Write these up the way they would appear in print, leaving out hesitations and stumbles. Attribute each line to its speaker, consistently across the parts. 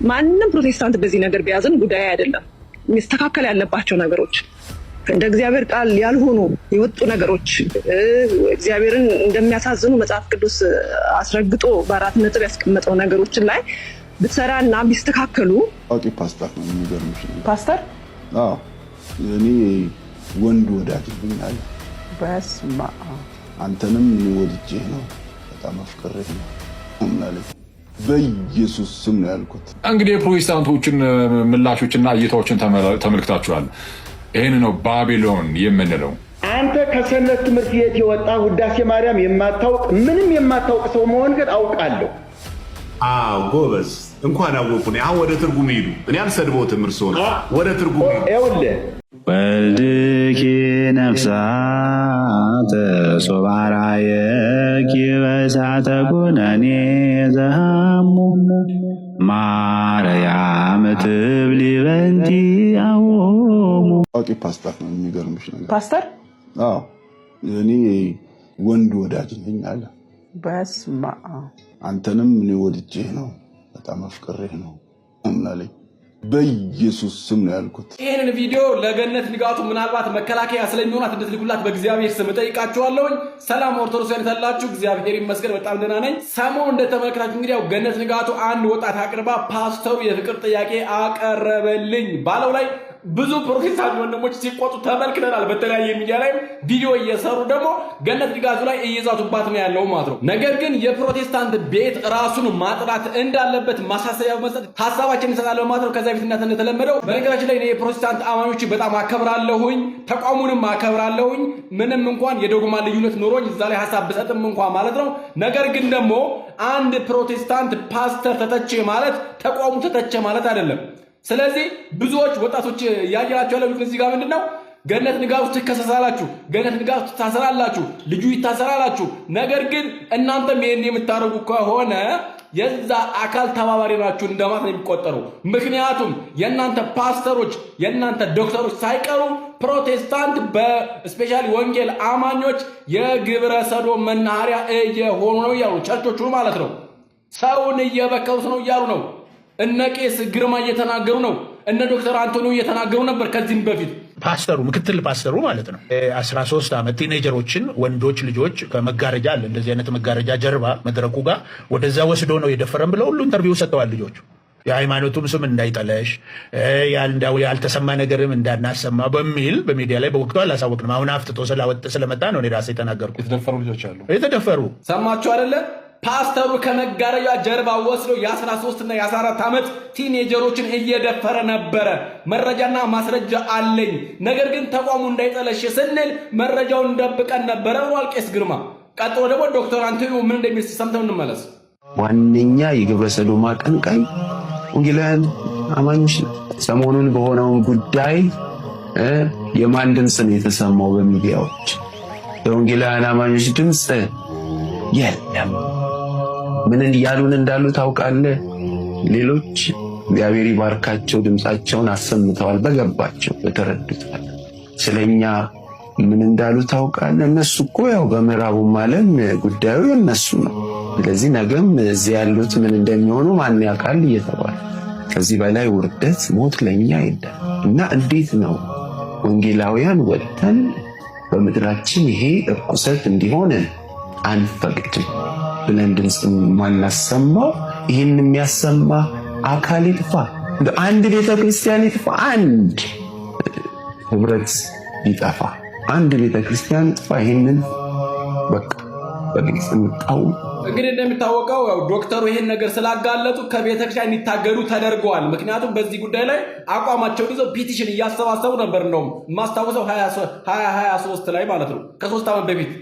Speaker 1: ማንንም ፕሮቴስታንት በዚህ ነገር ቢያዝን ጉዳይ አይደለም። የሚስተካከል ያለባቸው ነገሮች እንደ እግዚአብሔር ቃል ያልሆኑ የወጡ ነገሮች እግዚአብሔርን እንደሚያሳዝኑ መጽሐፍ ቅዱስ አስረግጦ በአራት ነጥብ ያስቀመጠው ነገሮችን ላይ ብትሰራና ቢስተካከሉ።
Speaker 2: አውቂ ፓስተር ነው የሚገርምሽ።
Speaker 1: ፓስተር
Speaker 2: እኔ ወንድ ወዳጅ ነኝ አለ።
Speaker 1: በስመ አብ
Speaker 2: አንተንም ወድጄ ነው በጣም አፍቅሬህ ነው ማለት በኢየሱስ ስም ነው ያልኩት።
Speaker 3: እንግዲህ የፕሮቴስታንቶችን ምላሾችና እይታዎችን ተመልክታችኋል። ይህን ነው ባቢሎን የምንለው።
Speaker 4: አንተ ከሰንበት ትምህርት ቤት የወጣ ውዳሴ ማርያም የማታውቅ ምንም የማታውቅ ሰው መሆን ግን አውቃለሁ።
Speaker 5: ጎበዝ እንኳን አወቁ። አሁን ወደ ትርጉም ሄዱ። እኔ አልሰድበውትም፣ እርስዎን ወደ ትርጉም ሄዱ።
Speaker 4: ይኸውልህ
Speaker 6: ወልድኪ ነፍሳተ ሶባራየኪ በእሳተ ኩነኔ ዘሃሙ ማርያም ትብሊ በንቲ አዎሙ።
Speaker 2: አውቂ ፓስተር ነው የሚገርምሽ ነገር።
Speaker 1: ፓስተር
Speaker 2: እኔ ወንድ ወዳጅ ነኝ አለ።
Speaker 1: በስመ አብ
Speaker 2: አንተንም እኔ ወድጄ ነው በጣም አፍቅሬህ ነው ማለት በኢየሱስ ስም ነው ያልኩት።
Speaker 7: ይሄንን ቪዲዮ ለገነት ንጋቱ ምናልባት መከላከያ ስለሚሆናት እንድትልኩላት በእግዚአብሔር ስም ጠይቃችኋለሁ። ሰላም ኦርቶዶክሳውያን ታላችሁ፣ እግዚአብሔር ይመስገን በጣም ደህና ነኝ። ሰሞኑን እንደተመለከታችሁ እንግዲህ ያው ገነት ንጋቱ አንድ ወጣት አቅርባ ፓስተሩ የፍቅር ጥያቄ አቀረበልኝ ባለው ላይ ብዙ ፕሮቴስታንት ወንድሞች ሲቆጡ ተመልክተናል። በተለያየ ሚዲያ ላይ ቪዲዮ እየሰሩ ደግሞ ገነት ንጋቱ ላይ እየዛቱባት ነው ያለው ማለት ነው። ነገር ግን የፕሮቴስታንት ቤት ራሱን ማጥራት እንዳለበት ማሳሰቢያ በመስጠት ሐሳባችንን እንሰጣለን ማለት ነው። ከዛ በፊት እንደተለመደው በነገራችን ላይ የፕሮቴስታንት አማኞች በጣም አከብራለሁኝ፣ ተቋሙንም አከብራለሁኝ። ምንም እንኳን የዶግማ ልዩነት ኖሮኝ እዛ ላይ ሐሳብ ብሰጥም እንኳን ማለት ነው። ነገር ግን ደግሞ አንድ ፕሮቴስታንት ፓስተር ተተቸ ማለት ተቋሙ ተተቸ ማለት አይደለም። ስለዚህ ብዙዎች ወጣቶች ያያላችሁ ያለው እዚህ ጋር ምንድነው ገነት ንጋቱ ትከሰሳላችሁ፣ ገነት ንጋቱ ትታሰራላችሁ፣ ልጁ ይታሰራላችሁ። ነገር ግን እናንተም ይሄን የምታረጉ ከሆነ የዛ አካል ተባባሪ ናችሁ እንደማለት ነው የሚቆጠረው። ምክንያቱም የእናንተ ፓስተሮች የእናንተ ዶክተሮች ሳይቀሩ ፕሮቴስታንት በስፔሻሊ ወንጌል አማኞች የግብረ ሰዶም መናኸሪያ እየሆኑ ነው እያሉ ቸርቾቹ ማለት ነው ሰውን እየበከሉት ነው እያሉ ነው። እነ ቄስ ግርማ እየተናገሩ ነው። እነ ዶክተር አንቶኒዮ እየተናገሩ ነበር ከዚህም በፊት።
Speaker 8: ፓስተሩ ምክትል ፓስተሩ ማለት ነው 13 ዓመት ቲኔጀሮችን ወንዶች ልጆች ከመጋረጃ አለ እንደዚህ አይነት መጋረጃ ጀርባ መድረኩ ጋር ወደዛ ወስዶ ነው የደፈረን ብለው ሁሉ ኢንተርቪው ሰጥተዋል። ልጆቹ የሃይማኖቱም ስም እንዳይጠለሽ ያልተሰማ ነገርም እንዳናሰማ በሚል በሚዲያ ላይ በወቅቱ አላሳወቅንም። አሁን አፍጥጦ ስለመጣ ነው እኔ ራሴ የተናገርኩት።
Speaker 3: የተደፈሩ ልጆች አሉ።
Speaker 8: የተደፈሩ
Speaker 7: ሰማችሁ አይደለ? ፓስተሩ ከመጋረጃ ጀርባ ወስዶ የ13 እና የ14 ዓመት ቲኔጀሮችን እየደፈረ ነበረ። መረጃና ማስረጃ አለኝ። ነገር ግን ተቋሙ እንዳይጠለሽ ስንል መረጃውን ደብቀን ነበረ ብሏል ቄስ ግርማ። ቀጥሎ ደግሞ ዶክተር አንቶኒዮ ምን እንደሚል ሰምተን እንመለስ።
Speaker 6: ዋነኛ የግብረ ሰዶም አቀንቃኝ ወንጌላውያን አማኞች ሰሞኑን በሆነው ጉዳይ የማን ድምፅ ነው የተሰማው? በሚዲያዎች የወንጌላውያን አማኞች ድምፅ የለም። ምን እያሉን እንዳሉ ታውቃለህ? ሌሎች እግዚአብሔር ይባርካቸው ድምፃቸውን አሰምተዋል፣ በገባቸው በተረዱት። ስለኛ ምን እንዳሉ ታውቃለህ? እነሱ እኮ ያው በምዕራቡም ዓለም ጉዳዩ የነሱ ነው። ስለዚህ ነገም እዚህ ያሉት ምን እንደሚሆኑ ማን ያውቃል እየተባለ ከዚህ በላይ ውርደት፣ ሞት ለኛ አይደለም። እና እንዴት ነው ወንጌላውያን ወጥተን በምድራችን ይሄ እርኩሰት እንዲሆን አንፈቅድም ብለን ድምፅ ማናሰማው? ይህን የሚያሰማ አካል ይጥፋ፣ አንድ ቤተክርስቲያን ይጥፋ፣ አንድ ህብረት ይጠፋ፣ አንድ ቤተክርስቲያን ይጥፋ። ይህንን በቃ በግልጽ እንቃወም።
Speaker 7: እንግዲህ እንደሚታወቀው ያው ዶክተሩ ይሄን ነገር ስላጋለጡ ከቤተክርስቲያን እንዲታገዱ ተደርገዋል። ምክንያቱም በዚህ ጉዳይ ላይ አቋማቸውን ይዘው ፒቲሽን እያሰባሰቡ ነበር። እንደውም ማስታወሰው 2023 ላይ ማለት ነው ከ3 ዓመት በፊት።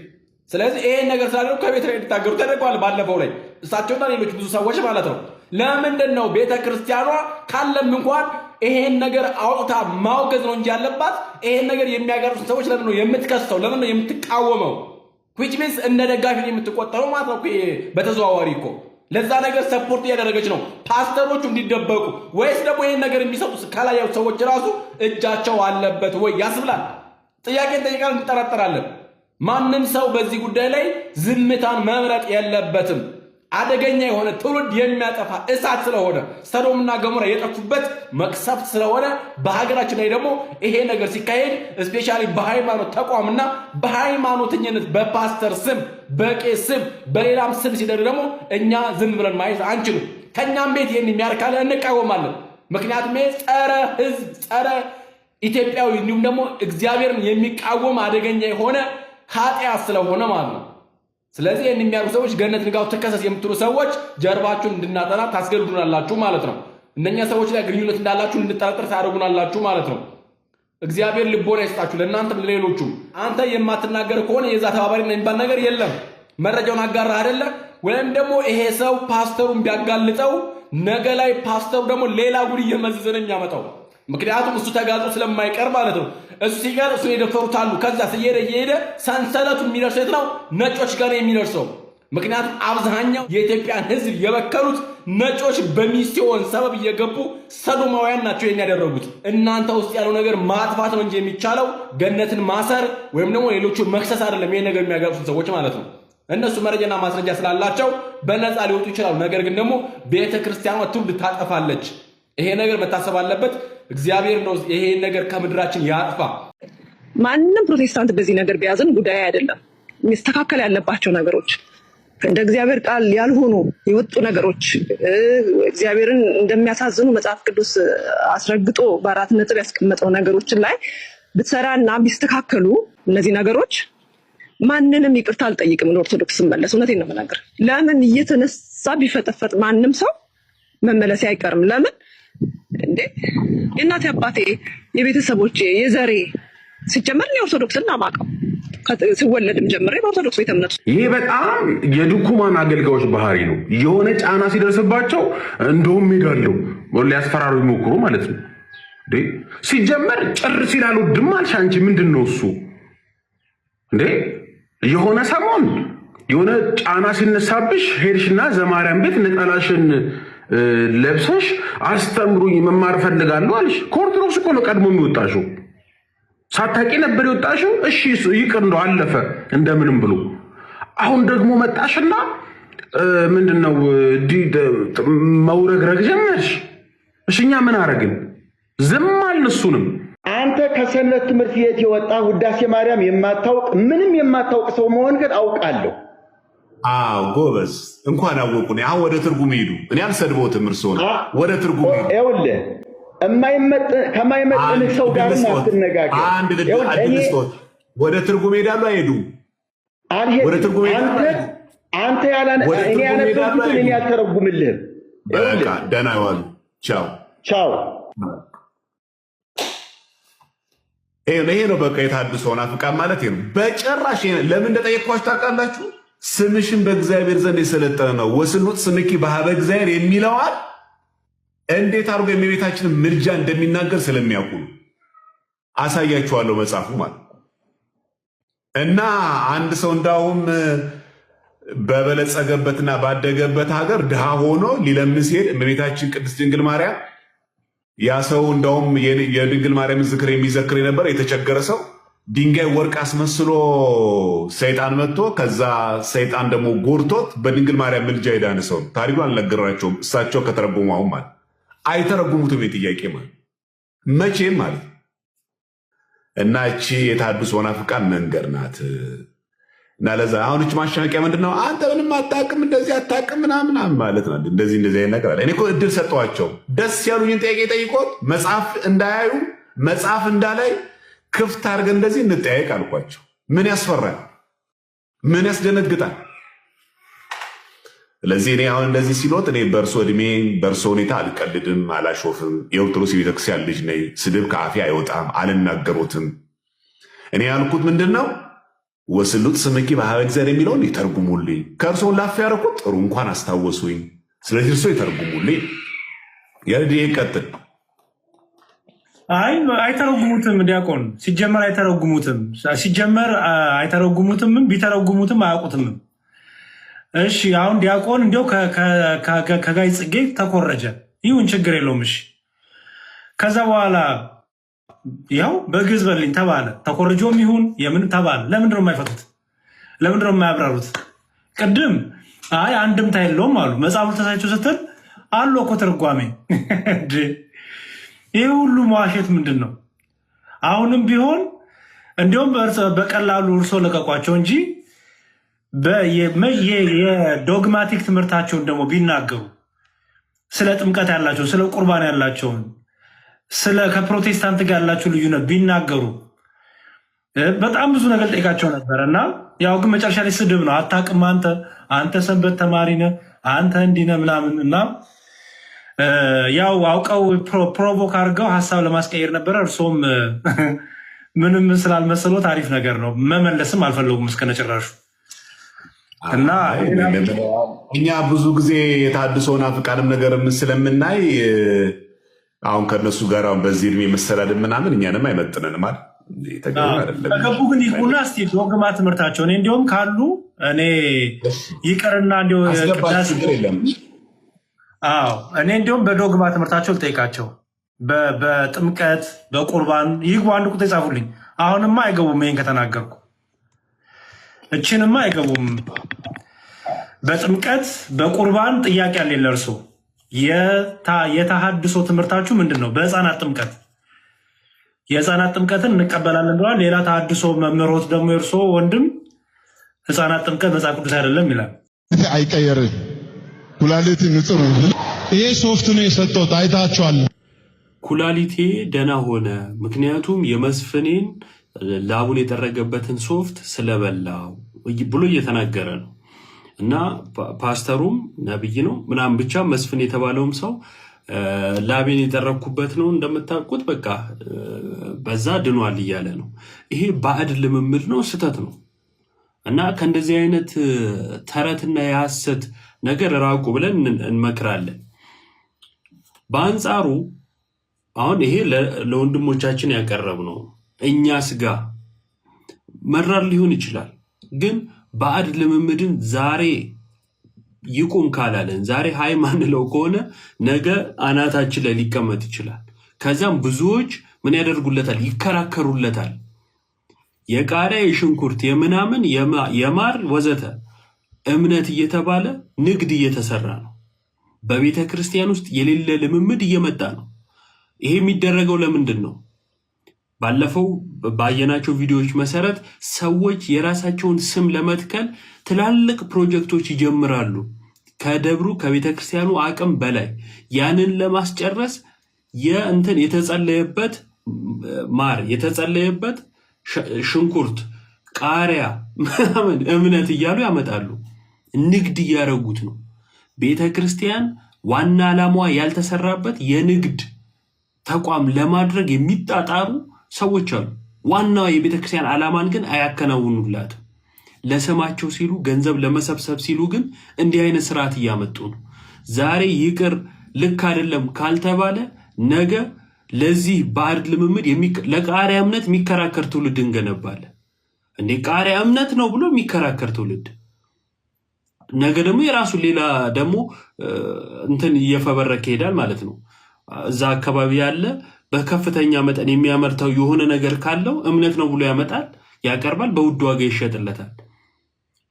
Speaker 7: ስለዚህ ይሄን ነገር ስላደረጉ ከቤተ ላይ እንዲታገዱ ተደርገዋል። ባለፈው ላይ እሳቸውና ሌሎች ብዙ ሰዎች ማለት ነው። ለምንድን ነው ቤተክርስቲያኗ ካለም እንኳን ይሄን ነገር አውጥታ ማውገዝ ነው እንጂ ያለባት ይሄን ነገር የሚያጋሩት ሰዎች ለምን ነው የምትከሰው? ለምን ነው የምትቃወመው? which means እንደ ደጋፊ የምትቆጠረው ማለት ነው። በተዘዋዋሪ እኮ ለዛ ነገር ሰፖርት እያደረገች ነው ፓስተሮቹ እንዲደበቁ። ወይስ ደግሞ ይሄን ነገር የሚሰጡት ከላይ ያሉት ሰዎች ራሱ እጃቸው አለበት ወይ ያስብላል። ጥያቄን ጠይቀን እንጠራጠራለን። ማንም ሰው በዚህ ጉዳይ ላይ ዝምታን መምረጥ የለበትም። አደገኛ የሆነ ትውልድ የሚያጠፋ እሳት ስለሆነ ሰዶምና ገሞራ የጠፉበት መቅሰፍት ስለሆነ በሀገራችን ላይ ደግሞ ይሄ ነገር ሲካሄድ ስፔሻሊ በሃይማኖት ተቋምና በሃይማኖተኝነት በፓስተር ስም በቄስ ስም በሌላም ስም ሲደረግ ደግሞ እኛ ዝም ብለን ማየት አንችልም። ከኛም ቤት ይሄን የሚያርካለ እንቃወማለን። ምክንያቱም ጸረ ህዝብ ጸረ ኢትዮጵያዊ እንዲሁም ደግሞ እግዚአብሔርን የሚቃወም አደገኛ የሆነ ኃጢአት ስለሆነ ማለት ነው። ስለዚህ ይህን የሚያሩ ሰዎች ገነት ንጋቱ ተከሰስ የምትሉ ሰዎች ጀርባችሁን እንድናጠና ታስገድዱናላችሁ ማለት ነው። እነኛ ሰዎች ላይ ግንኙነት እንዳላችሁ እንድጠረጥር ታደርጉናላችሁ ማለት ነው። እግዚአብሔር ልቦና ይስጣችሁ ለእናንተም ለሌሎቹም። አንተ የማትናገር ከሆነ የዛ ተባባሪ ነው የሚባል ነገር የለም። መረጃውን አጋራ አይደለ? ወይም ደግሞ ይሄ ሰው ፓስተሩን ቢያጋልጠው ነገ ላይ ፓስተሩ ደግሞ ሌላ ጉድ እየመዘዘ ነው የሚያመጣው። ምክንያቱም እሱ ተጋልጦ ስለማይቀር ማለት ነው። እሱ ሲቀር እሱ የደፈሩት አሉ። ከዛ እየሄደ ሰንሰለቱ የሚደርሰው የት ነው? ነጮች ጋር የሚደርሰው። ምክንያቱም አብዛኛው የኢትዮጵያን ሕዝብ የበከሉት ነጮች በሚስዮን ሰበብ እየገቡ ሰዶማውያን ናቸው ይሄን ያደረጉት። እናንተ ውስጥ ያለው ነገር ማጥፋት ነው እንጂ የሚቻለው ገነትን ማሰር ወይም ደግሞ ሌሎቹን መክሰስ አይደለም። ይሄን ነገር የሚያጋልጡት ሰዎች ማለት ነው። እነሱ መረጃና ማስረጃ ስላላቸው በነፃ ሊወጡ ይችላሉ። ነገር ግን ደግሞ ቤተክርስቲያኗ ትውልድ ታጠፋለች። ይሄ ነገር መታሰብ አለበት። እግዚአብሔር ነው ይሄ ነገር ከምድራችን ያጥፋ።
Speaker 1: ማንንም ፕሮቴስታንት በዚህ ነገር ቢያዝን ጉዳይ አይደለም። የሚስተካከል ያለባቸው ነገሮች እንደ እግዚአብሔር ቃል ያልሆኑ የወጡ ነገሮች እግዚአብሔርን እንደሚያሳዝኑ መጽሐፍ ቅዱስ አስረግጦ በአራት ነጥብ ያስቀመጠው ነገሮችን ላይ ብትሰራና ቢስተካከሉ እነዚህ ነገሮች ማንንም ይቅርታ አልጠይቅም። ኦርቶዶክስ መለስ እውነቴን ነው የምናገር። ለምን እየተነሳ ቢፈጠፈጥ ማንም ሰው መመለስ አይቀርም። ለምን እንዴ የእናቴ አባቴ የቤተሰቦቼ የዘሬ ሲጀመር ነው ኦርቶዶክስና ማቀው ሲወለድም ጀምሬ በኦርቶዶክስ ቤተ እምነት።
Speaker 9: ይሄ በጣም የድኩማን አገልጋዮች ባህሪ ነው። የሆነ ጫና ሲደርስባቸው እንደውም ሄዳለሁ ሊያስፈራሩ ይሞክሩ ማለት ነው። እንዴ ሲጀመር ጭር ሲል አልወድም አልሽ አንቺ። ምንድን ነው እሱ እንዴ? የሆነ ሰሞን የሆነ ጫና ሲነሳብሽ ሄድሽና ዘማርያም ቤት ነጠላሽን ለብሰሽ አስተምሩኝ መማር ፈልጋለሁ አልሽ። ከኦርቶዶክስ እኮ ነው ቀድሞ የሚወጣሽው። ሳታቂ ነበር የወጣሽው። እሺ ይቅር እንደው አለፈ እንደምንም ብሎ። አሁን ደግሞ መጣሽና ምንድነው መውረግረግ ጀመርሽ። እሺ እኛ ምን አረግን? ዝም አልን እሱንም።
Speaker 4: አንተ ከሰንበት ትምህርት ቤት የወጣ ውዳሴ ማርያም የማታውቅ ምንም የማታውቅ ሰው መሆን ግን አውቃለሁ።
Speaker 5: አዎ ጎበዝ፣ እንኳን አወቁ። አሁን ወደ ትርጉም ሄዱ። እኔ አልሰድቦትም፣ እርሶ ነው ወደ ትርጉም ሄዱ።
Speaker 4: ይኸውልህ ከማይመጥንህ ሰው ጋር አትነጋገር።
Speaker 5: አንድ ልስጦት፣ ወደ ትርጉም ሄዳሉ አይሄዱም? ወደ ትርጉም ሄዳሉ።
Speaker 4: አንተ እኔ ያነበብኩትን እኔ አልተረጉምልህም።
Speaker 5: በቃ ደህና ይዋሉ። ቻው
Speaker 4: ቻው።
Speaker 5: ይሄ ነው በቃ የታድሶ ናፍቃን ማለት ነው። በጭራሽ ለምን እንደጠየቅኳችሁ ታውቃላችሁ? ስምሽን በእግዚአብሔር ዘንድ የሰለጠነ ነው። ወስሉት ስምኪ በሀበ እግዚአብሔር የሚለዋል እንዴት አድርጎ የእመቤታችንን ምልጃ እንደሚናገር ስለሚያውቁ አሳያችኋለሁ መጽሐፉ ማለት እና አንድ ሰው እንዳውም በበለጸገበትና ባደገበት ሀገር ድሃ ሆኖ ሊለምን ሲሄድ እመቤታችን ቅድስት ድንግል ማርያም ያ ሰው እንዳውም የድንግል ማርያምን ዝክር የሚዘክር የነበረ የተቸገረ ሰው ድንጋይ ወርቅ አስመስሎ ሰይጣን መጥቶ ከዛ ሰይጣን ደግሞ ጎርቶት በድንግል ማርያም ምልጃ የዳነ ሰው ታሪኩን አልነገራቸውም። እሳቸው ከተረጎሙ አሁን ማለት አይተረጉሙትም። የጥያቄ ማለት መቼም ማለት እና እቺ የታድሶ ናፍቃን መንገድ ናት። እና ለዛ አሁን እች ማሸነቂያ ምንድነው? አንተ ምንም አታውቅም እንደዚህ አታውቅም ምናምን ማለት ነው። እንደዚህ አይነት ነገር አለ። እኔ እኮ እድል ሰጠኋቸው። ደስ ያሉኝን ጥያቄ ጠይቆት መጽሐፍ እንዳያዩ መጽሐፍ እንዳላይ ክፍት አድርገን እንደዚህ እንጠያየቅ አልኳቸው። ምን ያስፈራል? ምን ያስደነግጣል? ስለዚህ እኔ አሁን እንደዚህ ሲሎት እኔ በእርሶ እድሜ በእርሶ ሁኔታ አልቀልድም፣ አላሾፍም። የኦርቶዶክስ ቤተክርስቲያን ልጅ ነኝ። ስድብ ከአፌ አይወጣም፣ አልናገሩትም። እኔ ያልኩት ምንድን ነው? ወስሉት ስምኪ በሀበ እግዚአብሔር የሚለውን ይተርጉሙልኝ። ከእርሶን ላፍ ያደረኩት ጥሩ እንኳን አስታወሱኝ። ስለዚህ እርሶ ይተርጉሙልኝ። የርድ ይቀጥል።
Speaker 10: አይ አይተረጉሙትም፣ ዲያቆን ሲጀመር አይተረጉሙትም። ሲጀመር አይተረጉሙትም፣ ቢተረጉሙትም አያውቁትም። እሺ አሁን ዲያቆን እንዲያው ከጋይ ጽጌ ተኮረጀ፣ ይሁን ችግር የለውም። እሺ ከዛ በኋላ ያው በግዕዝ በልኝ ተባለ። ተኮርጆም ይሁን የምን ተባለ። ለምንድን ነው የማይፈቱት? ለምንድን ነው የማያብራሩት? ቅድም አይ አንድምታ የለውም አሉ። መጽሐፉ ተሳቸው ስትል አሉ እኮ ትርጓሜ። ይህ ሁሉ መዋሸት ምንድን ነው? አሁንም ቢሆን እንዲሁም በቀላሉ እርሶ ለቀቋቸው እንጂ የዶግማቲክ ትምህርታቸውን ደግሞ ቢናገሩ ስለ ጥምቀት ያላቸውን፣ ስለ ቁርባን ያላቸውን፣ ስለ ከፕሮቴስታንት ጋር ያላቸው ልዩነት ቢናገሩ በጣም ብዙ ነገር ጠይቃቸው ነበር እና ያው ግን መጨረሻ ላይ ስድብ ነው። አታውቅም አንተ ሰንበት ተማሪ ነህ አንተ እንዲህ ነህ ምናምን እና ያው አውቀው ፕሮቮክ አድርገው ሀሳብ ለማስቀየር ነበረ። እርሶም ምንም ስላልመሰሎት አሪፍ ነገር ነው። መመለስም አልፈለጉም እስከነጭራሹ እና
Speaker 5: እኛ ብዙ ጊዜ የታድሶና ፍቃድም ነገር ስለምናይ አሁን ከነሱ ጋር አሁን በዚህ እድሜ መሰዳደብ ምናምን እኛንም አይመጥነንም አይደል?
Speaker 10: ከገቡ ግን ይቁና እስቲ ዶግማ ትምህርታቸው እኔ እንዲሁም ካሉ እኔ ይቅርና እንዲ እኔ እንዲሁም በዶግማ ትምህርታቸው ልጠይቃቸው። በጥምቀት በቁርባን ይግቡ። አንድ ቁጥር ይጻፉልኝ። አሁንማ አይገቡም። ይሄን ከተናገርኩ እችንማ አይገቡም። በጥምቀት በቁርባን ጥያቄ አለ ለእርሶ። የተሃድሶ ትምህርታችሁ ምንድን ነው? በህፃናት ጥምቀት የህፃናት ጥምቀትን እንቀበላለን ብለዋል። ሌላ ተሃድሶ መምህሮት ደግሞ የእርሶ ወንድም ህፃናት ጥምቀት መጽሐፍ ቅዱስ አይደለም ይላል።
Speaker 11: አይቀየርም። ኩላሊት ንጹህ ይሄ ሶፍት ነው የሰጠሁት አይታችኋል።
Speaker 12: ኩላሊቴ ደህና ሆነ፣ ምክንያቱም የመስፍኔን ላቡን የጠረገበትን ሶፍት ስለበላው ብሎ እየተናገረ ነው። እና ፓስተሩም ነብይ ነው ምናምን ብቻ መስፍን የተባለውም ሰው ላቤን የጠረኩበት ነው እንደምታውቁት በቃ በዛ ድኗል እያለ ነው። ይሄ ባዕድ ልምምድ ነው፣ ስተት ነው። እና ከእንደዚህ አይነት ተረትና የሐሰት ነገር ራቁ ብለን እንመክራለን። በአንጻሩ አሁን ይሄ ለወንድሞቻችን ያቀረብ ነው። እኛ ስጋ መራር ሊሆን ይችላል፣ ግን ባዕድ ልምምድን ዛሬ ይቁም ካላለን ዛሬ ሃይ ማንለው ከሆነ ነገ አናታችን ላይ ሊቀመጥ ይችላል። ከዛም ብዙዎች ምን ያደርጉለታል? ይከራከሩለታል። የቃሪያ የሽንኩርት የምናምን የማር ወዘተ እምነት እየተባለ ንግድ እየተሰራ ነው። በቤተ ክርስቲያን ውስጥ የሌለ ልምምድ እየመጣ ነው። ይሄ የሚደረገው ለምንድን ነው? ባለፈው ባየናቸው ቪዲዮዎች መሰረት ሰዎች የራሳቸውን ስም ለመትከል ትላልቅ ፕሮጀክቶች ይጀምራሉ። ከደብሩ ከቤተ ክርስቲያኑ አቅም በላይ ያንን ለማስጨረስ የተጸለየበት ማር የተጸለየበት ሽንኩርት ቃሪያ ምናምን እምነት እያሉ ያመጣሉ። ንግድ እያደረጉት ነው። ቤተ ክርስቲያን ዋና ዓላማዋ ያልተሰራበት የንግድ ተቋም ለማድረግ የሚጣጣሩ ሰዎች አሉ። ዋናው የቤተ ክርስቲያን ዓላማን ግን አያከናውኑላትም። ለስማቸው ሲሉ ገንዘብ ለመሰብሰብ ሲሉ ግን እንዲህ አይነት ስርዓት እያመጡ ነው። ዛሬ ይቅር ልክ አይደለም ካልተባለ ነገ ለዚህ ባዕድ ልምምድ ለቃሪያ እምነት የሚከራከር ትውልድ እንገነባለን። እንዴ ቃሪያ እምነት ነው ብሎ የሚከራከር ትውልድ ነገ ደግሞ የራሱ ሌላ ደግሞ እንትን እየፈበረከ ይሄዳል ማለት ነው። እዛ አካባቢ ያለ በከፍተኛ መጠን የሚያመርተው የሆነ ነገር ካለው እምነት ነው ብሎ ያመጣል፣ ያቀርባል፣ በውድ ዋጋ ይሸጥለታል።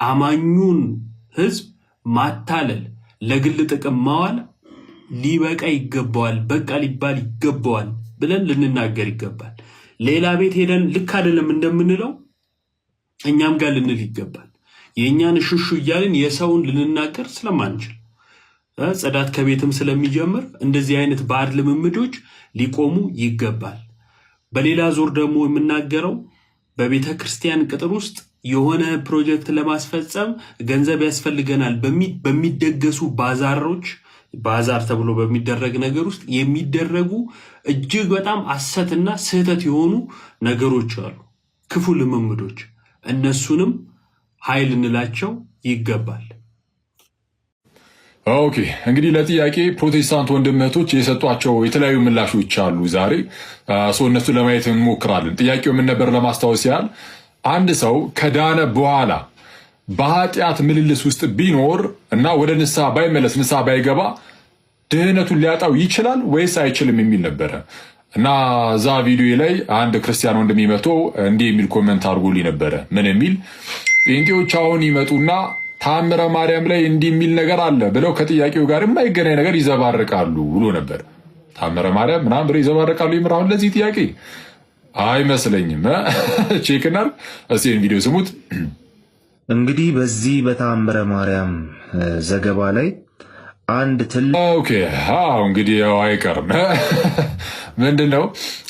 Speaker 12: አማኙን ህዝብ ማታለል፣ ለግል ጥቅም ማዋል ሊበቃ ይገባዋል፣ በቃ ሊባል ይገባዋል ብለን ልንናገር ይገባል። ሌላ ቤት ሄደን ልክ አይደለም እንደምንለው እኛም ጋር ልንል ይገባል። የእኛን ሹሹ እያልን የሰውን ልንናገር ስለማንችል ጽዳት ከቤትም ስለሚጀምር እንደዚህ አይነት ባዕድ ልምምዶች ሊቆሙ ይገባል። በሌላ ዞር ደግሞ የምናገረው በቤተ ክርስቲያን ቅጥር ውስጥ የሆነ ፕሮጀክት ለማስፈጸም ገንዘብ ያስፈልገናል በሚደገሱ ባዛሮች ባዛር ተብሎ በሚደረግ ነገር ውስጥ የሚደረጉ እጅግ በጣም ሐሰትና ስህተት የሆኑ ነገሮች አሉ፣ ክፉ ልምምዶች። እነሱንም ኃይል እንላቸው ይገባል።
Speaker 3: ኦኬ እንግዲህ ለጥያቄ ፕሮቴስታንት ወንድምነቶች የሰጧቸው የተለያዩ ምላሾች አሉ። ዛሬ እነሱ ለማየት እንሞክራለን። ጥያቄው ምን ነበር ለማስታወስ ያህል አንድ ሰው ከዳነ በኋላ በኃጢአት ምልልስ ውስጥ ቢኖር እና ወደ ንስሐ ባይመለስ ንስሐ ባይገባ ድህነቱን ሊያጣው ይችላል ወይስ አይችልም የሚል ነበረ እና እዛ ቪዲዮ ላይ አንድ ክርስቲያን ወንድም ይመቶ እንዲህ የሚል ኮመንት አድርጎልኝ ነበረ። ምን የሚል ጴንጤዎች አሁን ይመጡና ታምረ ማርያም ላይ እንዲህ የሚል ነገር አለ ብለው ከጥያቄው ጋር የማይገናኝ ነገር ይዘባርቃሉ ብሎ ነበር። ታምረ ማርያም ምናምን ብለው ይዘባርቃሉ ይምር። አሁን ለዚህ ጥያቄ አይመስለኝም። ቼክ እናድርግ እስኪ ቪዲዮ ስሙት።
Speaker 13: እንግዲህ በዚህ በታምረ ማርያም ዘገባ ላይ አንድ
Speaker 3: ኦኬ እንግዲህ ያው አይቀርም። ምንድነው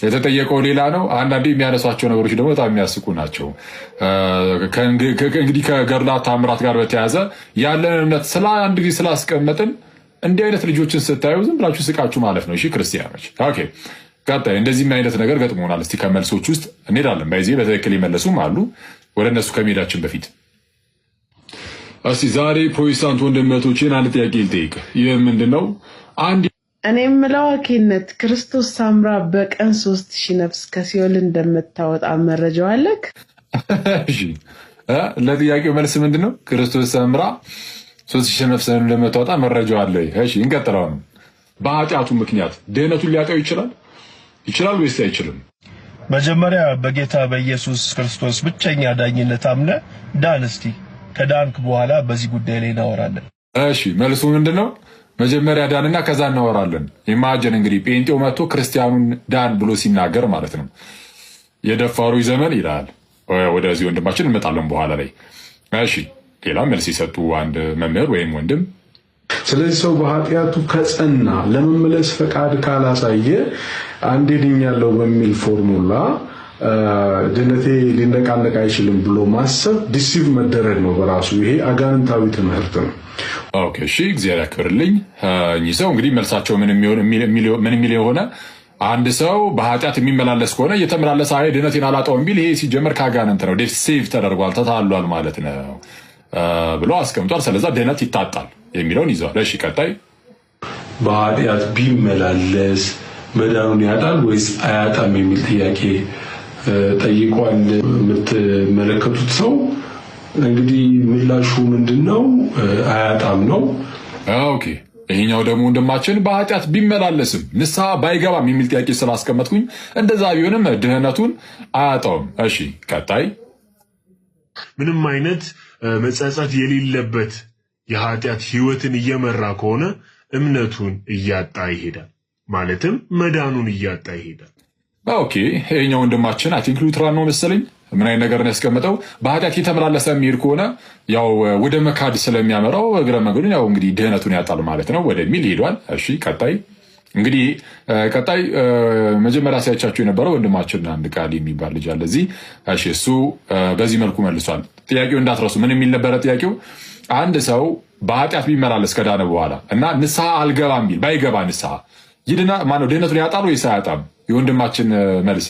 Speaker 3: የተጠየቀው ሌላ ነው። አንዳንዴ የሚያነሷቸው ነገሮች ደግሞ በጣም የሚያስቁ ናቸው። እንግዲህ ከገድላት ታምራት ጋር በተያያዘ ያለን እምነት ስለ አንድ ጊዜ ስላስቀመጥን እንዲህ አይነት ልጆችን ስታዩ ዝም ብላችሁ ስቃችሁ ማለት ነው። እሺ ክርስቲያኖች፣ ኦኬ ቀጣይ እንደዚህም አይነት ነገር ገጥሞናል። እስቲ ከመልሶች ውስጥ እንሄዳለን። በዚህ በትክክል ይመለሱም አሉ። ወደ እነሱ ከመሄዳችን በፊት እስቲ ዛሬ ፕሮቴስታንት ወንድሞቼን አንድ ጥያቄ ልጠይቅ። ይህ ምንድነው? አንድ
Speaker 14: እኔ የምለው አኬነት ክርስቶስ ሳምራ በቀን 3000 ነፍስ ከሲኦል እንደምታወጣ መረጃው አለክ?
Speaker 3: እሺ ለጥያቄው መልስ ምንድነው? ክርስቶስ ሳምራ 3000 ነፍስ እንደምታወጣ መረጃው አለ። እሺ እንቀጥለው። በኃጢአቱ ምክንያት ድህነቱን ሊያጣው ይችላል ወይስ አይችልም?
Speaker 15: መጀመሪያ በጌታ በኢየሱስ ክርስቶስ ብቸኛ ዳኝነት አምነ ዳን። እስቲ ከዳንክ በኋላ በዚህ ጉዳይ ላይ እናወራለን።
Speaker 3: እሺ መልሱ ምንድነው? መጀመሪያ ዳንና ከዛ እናወራለን። ኢማጅን እንግዲህ ጴንጤው መጥቶ ክርስቲያኑን ዳን ብሎ ሲናገር ማለት ነው። የደፋሮች ዘመን ይላል። ወደዚህ ወንድማችን እንመጣለን በኋላ ላይ። እሺ ሌላ መልስ የሰጡ አንድ መምህር ወይም ወንድም
Speaker 16: ስለዚህ ሰው በኃጢአቱ ከጸና ለመመለስ ፈቃድ ካላሳየ አንዴ ድኛለሁ በሚል ፎርሙላ ድነቴ ሊነቃነቅ አይችልም ብሎ ማሰብ ዲሲቭ መደረግ ነው በራሱ። ይሄ አጋንንታዊ ትምህርት ነው።
Speaker 3: ኦኬ እሺ እግዚአብሔር ያክብርልኝ። እኚህ ሰው እንግዲህ መልሳቸው ምን የሚል የሆነ አንድ ሰው በኃጢአት የሚመላለስ ከሆነ እየተመላለሰ አይ ድነቴን አላጣውም ቢል ይሄ ሲጀመር ከአጋንንት ነው፣ ዲሲቭ ተደርጓል፣ ተታሏል ማለት ነው ብሎ አስቀምጧል። ስለዛ ድነት ይታጣል የሚለውን ይዘዋል። እሺ ቀጣይ
Speaker 16: በኃጢአት ቢመላለስ መዳኑን ያጣል ወይስ አያጣም የሚል ጥያቄ ጠይቋል። የምትመለከቱት ሰው እንግዲህ ምላሹ ምንድነው? አያጣም ነው።
Speaker 3: ኦኬ ይሄኛው ደግሞ ወንድማችን በኃጢአት ቢመላለስም ንስሐ ባይገባም የሚል ጥያቄ ስላስቀመጥኩኝ እንደዛ ቢሆንም ድህነቱን አያጣውም። እሺ ቀጣይ
Speaker 17: ምንም አይነት መጸጸት የሌለበት የኃጢአት ህይወትን እየመራ ከሆነ እምነቱን እያጣ ይሄዳል፣ ማለትም መዳኑን እያጣ ይሄዳል።
Speaker 3: ኦኬ ይሄኛው ወንድማችን አይ ቲንክ ሉትራን ነው መሰለኝ ምን አይነት ነገር ነው ያስቀመጠው? በኃጢአት የተመላለሰ የሚሄድ ከሆነ ያው ወደ መካድ ስለሚያመራው እግረ መንገዱን ያው እንግዲህ ድህነቱን ያጣል ማለት ነው ወደሚል ሄዷል። እሺ ቀጣይ እንግዲህ መጀመሪያ ሲያቻቸው የነበረው ወንድማችን አንድ ቃል የሚባል ልጅ አለ እዚህ። እሺ እሱ በዚህ መልኩ መልሷል። ጥያቄው እንዳትረሱ ምን የሚል ነበረ ጥያቄው? አንድ ሰው በኃጢአት ቢመላለስ ከዳነ በኋላ እና ንስሐ አልገባም ቢል ባይገባ ንስሐ ይድና ማነው ድህነቱን ያጣል ወይስ አያጣም? የወንድማችን መልስ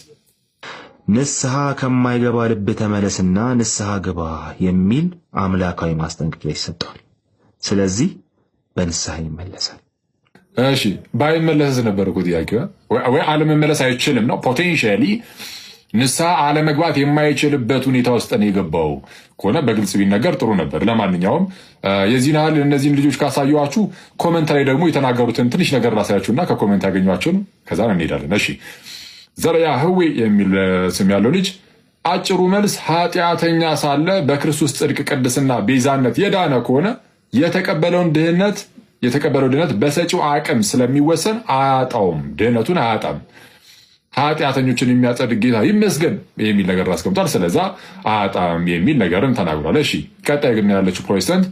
Speaker 13: ንስሐ ከማይገባ ልብ ተመለስና ንስሐ ግባ የሚል አምላካዊ ማስጠንቀቂያ ይሰጠዋል። ስለዚህ በንስሐ ይመለሳል።
Speaker 3: እሺ ባይመለስ ነበር እኮ ጥያቄው። ወይ አለመመለስ አይችልም ነው ፖቴንሻሊ ንስሐ አለመግባት የማይችልበት ሁኔታ ውስጥ ነው የገባው ከሆነ በግልጽ ቢነገር ጥሩ ነበር። ለማንኛውም የዚህን ያህል እነዚህን ልጆች ካሳየኋችሁ ኮመንት ላይ ደግሞ የተናገሩትን ትንሽ ነገር ላሳያችሁና ከኮመንት ያገኟቸውን ከዛ እንሄዳለን። እሺ ዘርያ ህዌ የሚል ስም ያለው ልጅ አጭሩ መልስ ኃጢአተኛ ሳለ በክርስቶስ ጽድቅ፣ ቅድስና፣ ቤዛነት የዳነ ከሆነ የተቀበለው ድህነት በሰጪው አቅም ስለሚወሰን አያጣውም፣ ድህነቱን አያጣም። ኃጢአተኞችን የሚያጸድቅ ጌታ ይመስገን የሚል ነገር አስቀምጧል። ስለዛ አያጣም የሚል ነገርን ተናግሯል። እሺ ቀጣይ ግን ያለችው ፕሮቴስታንት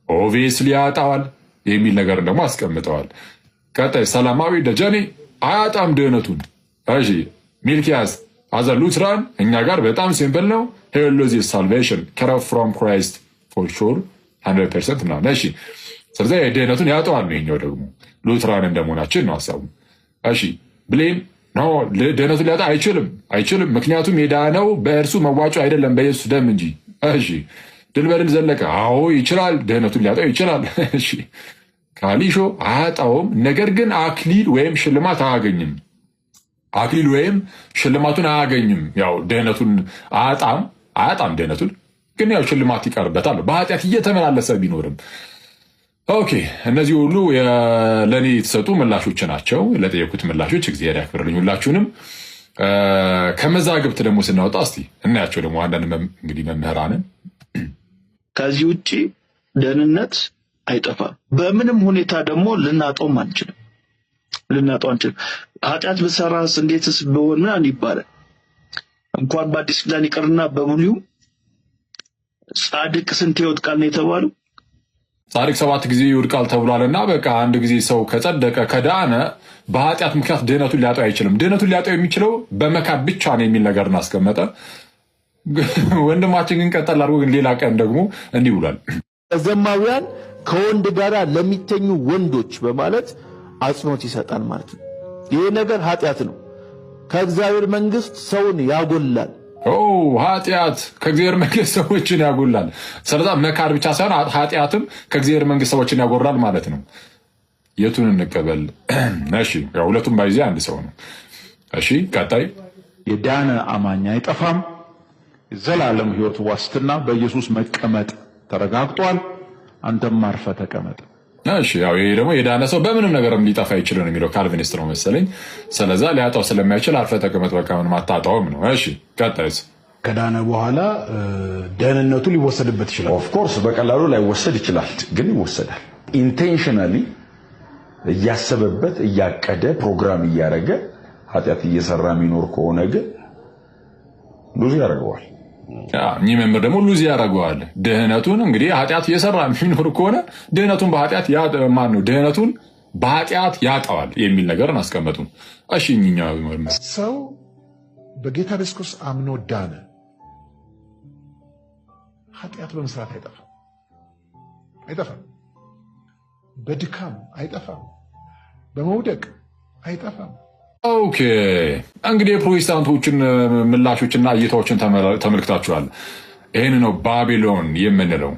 Speaker 3: ኦብቪየስሊ ያጣዋል የሚል ነገር ደግሞ አስቀምጠዋል። ቀጣይ ሰላማዊ ደጀኔ አያጣም ድህነቱን። እሺ ሚልኪያስ አዘ ሉትራን እኛ ጋር በጣም ሲምፕል ነው። ሄሎዚ ሳልቬሽን ከረፍ ፍሮም ክራይስት ፎር ሹር 100% ምናምን። እሺ ስለዚ ድህነቱን ያጠዋል ነው። ይኸኛው ደግሞ ሉትራን እንደመሆናችን ነው ሀሳቡ። እሺ ብሌን ነው ድህነቱን ሊያጣ አይችልም፣ ምክንያቱም የዳነው በእርሱ መዋጮ አይደለም በኢየሱስ ደም እንጂ። እሺ ድል በድል ዘለቀ አዎ ይችላል፣ ድህነቱን ሊያጣው ይችላል። እሺ ካሊሾ አያጣውም፣ ነገር ግን አክሊል ወይም ሽልማት አያገኝም። አክሊል ወይም ሽልማቱን አያገኝም። ያው ድህነቱን አያጣም ድህነቱን ግን ያው ሽልማት ይቀርበታል በኃጢአት እየተመላለሰ ቢኖርም። ኦኬ እነዚህ ሁሉ ለእኔ የተሰጡ ምላሾች ናቸው። ለጠየኩት ምላሾች እግዚአብሔር ያክብርልኝ ሁላችሁንም። ከመዛግብት ደግሞ ስናወጣ እስቲ እናያቸው ደግሞ አንዳንድ እንግዲህ መምህራንን
Speaker 15: ከዚህ ውጭ
Speaker 18: ደህንነት አይጠፋም። በምንም ሁኔታ ደግሞ ልናጣውም አንችልም። ኃጢአት ብሰራስ እንዴትስ በሆነ ይባላል። እንኳን በአዲስ ኪዳን ይቅርና በብሉይ ጻድቅ ስንት ይወድቃል ነው የተባለው?
Speaker 3: ጻድቅ 7 ጊዜ ይወድቃል ተብሏልና በቃ አንድ ጊዜ ሰው ከጸደቀ ከዳነ በኃጢአት ምክንያት ድህነቱን ሊያጣው አይችልም። ድህነቱን ሊያጣው የሚችለው በመካድ ብቻ ነው የሚል ነገር እናስቀመጠ። ወንድማችን ግን ቀጠል አድርጎ ግን ሌላ ቀን ደግሞ እንዲህ ብሏል።
Speaker 19: ዘማዊያን ከወንድ ጋር ለሚተኙ ወንዶች በማለት አጽንኦት ይሰጣል ማለት ነው። ይሄ ነገር ኃጢአት ነው፣ ከእግዚአብሔር መንግስት ሰውን ያጎላል።
Speaker 3: ኃጢአት ከእግዚአብሔር መንግስት ሰዎችን ያጎላል። ስለዛ መካድ ብቻ ሳይሆን ኃጢአትም ከእግዚአብሔር መንግስት ሰዎችን ያጎላል ማለት ነው። የቱን እንቀበል? እሺ ሁለቱም ባይዜ አንድ ሰው ነው። እሺ ቀጣይ
Speaker 20: የዳነ አማኝ አይጠፋም። የዘላለም ህይወት ዋስትና በኢየሱስ መቀመጥ ተረጋግጧል። አንተም አርፈህ ተቀመጥ።
Speaker 3: እሺ ይሄ ደግሞ የዳነ ሰው በምንም ነገርም ሊጠፋ ይችላል ነው የሚለው ካልቪኒስት ነው መሰለኝ። ስለዛ ሊያጣው ስለማይችል አርፈህ ተቀመጥ፣ በቃ ምንም አታጣውም ነው። እሺ ቀጣይስ?
Speaker 21: ከዳነ በኋላ ደህንነቱ ሊወሰድበት ይችላል። ኦፍ ኮርስ በቀላሉ ላይወሰድ ይችላል፣ ግን ይወሰዳል። ኢንቴንሽናሊ እያሰበበት እያቀደ ፕሮግራም እያደረገ ኃጢአት እየሰራ የሚኖር ከሆነ ግን ሉዝ ያደርገዋል።
Speaker 3: እኚህ መምህር ደግሞ ሉዝ ያደርገዋል ድህነቱን። እንግዲህ ኃጢአት እየሰራ የሚኖር ከሆነ ድህነቱን በኃጢአት ያጣዋል የሚል ነገር አስቀመጡ። እሺ እኚኛው መምህር
Speaker 22: ሰው በጌታ ኢየሱስ ክርስቶስ አምኖ ዳነ፣ ኃጢአት በመስራት አይጠፋም፣ በድካም አይጠፋም፣ በመውደቅ አይጠፋም።
Speaker 3: ኦኬ እንግዲህ የፕሮቴስታንቶችን ምላሾችና እይታዎችን ተመልክታችኋል። ይህን ነው ባቢሎን የምንለው።